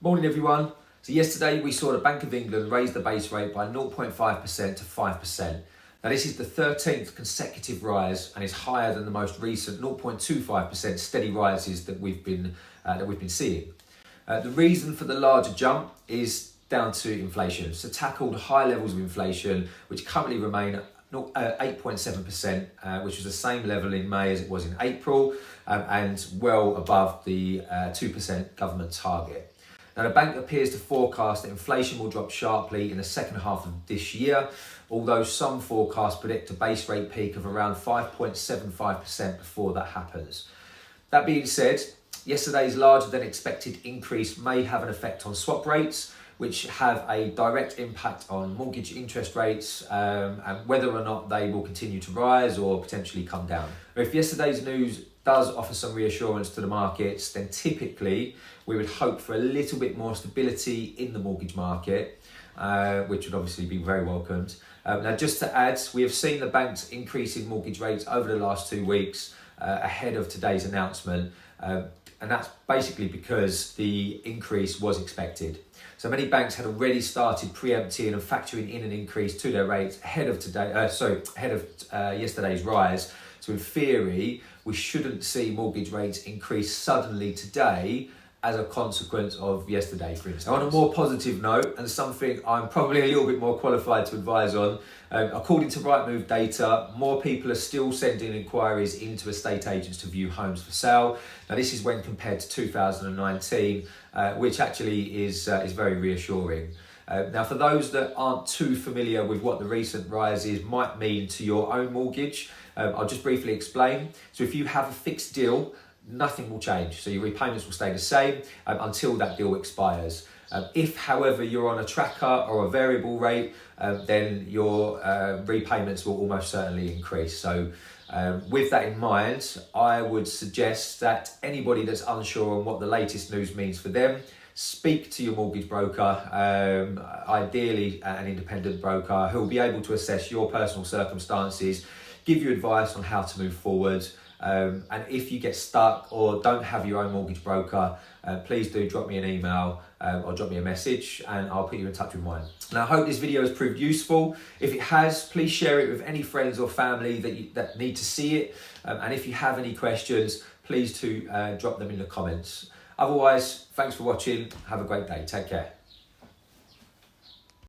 Morning everyone. So yesterday we saw the Bank of England raise the base rate by 0.5% to 5%. Now this is the 13th consecutive rise and is higher than the most recent 0.25% steady rises that we've been seeing. The reason for the larger jump is down to inflation. So tackled high levels of inflation, which currently remain at 8.7%, which was the same level in May as it was in April, and well above the 2% government target. Now, the bank appears to forecast that inflation will drop sharply in the second half of this year, although some forecasts predict a base rate peak of around 5.75% before that happens. That being said, yesterday's larger than expected increase may have an effect on swap rates, which have a direct impact on mortgage interest rates and whether or not they will continue to rise or potentially come down. If yesterday's news does offer some reassurance to the markets, then typically we would hope for a little bit more stability in the mortgage market, which would obviously be very welcomed. Now, just to add, we have seen the banks increasing mortgage rates over the last 2 weeks ahead of today's announcement, and that's basically because the increase was expected. So many banks had already started preempting and factoring in an increase to their rates ahead of yesterday's rise. So in theory, we shouldn't see mortgage rates increase suddenly today as a consequence of yesterday, for instance. On a more positive note, and something I'm probably a little bit more qualified to advise on, according to Rightmove data, more people are still sending inquiries into estate agents to view homes for sale. Now this is when compared to 2019, which actually is very reassuring. Now, for those that aren't too familiar with what the recent rises might mean to your own mortgage, I'll just briefly explain. So if you have a fixed deal, nothing will change. So your repayments will stay the same until that deal expires. If, however, you're on a tracker or a variable rate, then your repayments will almost certainly increase. So with that in mind, I would suggest that anybody that's unsure on what the latest news means for them, speak to your mortgage broker, ideally an independent broker who will be able to assess your personal circumstances, give you advice on how to move forward. And if you get stuck or don't have your own mortgage broker, please do drop me an email or drop me a message and I'll put you in touch with mine. Now, I hope this video has proved useful. If it has, please share it with any friends or family that need to see it. And if you have any questions, please do drop them in the comments. Otherwise, thanks for watching. Have a great day. Take care.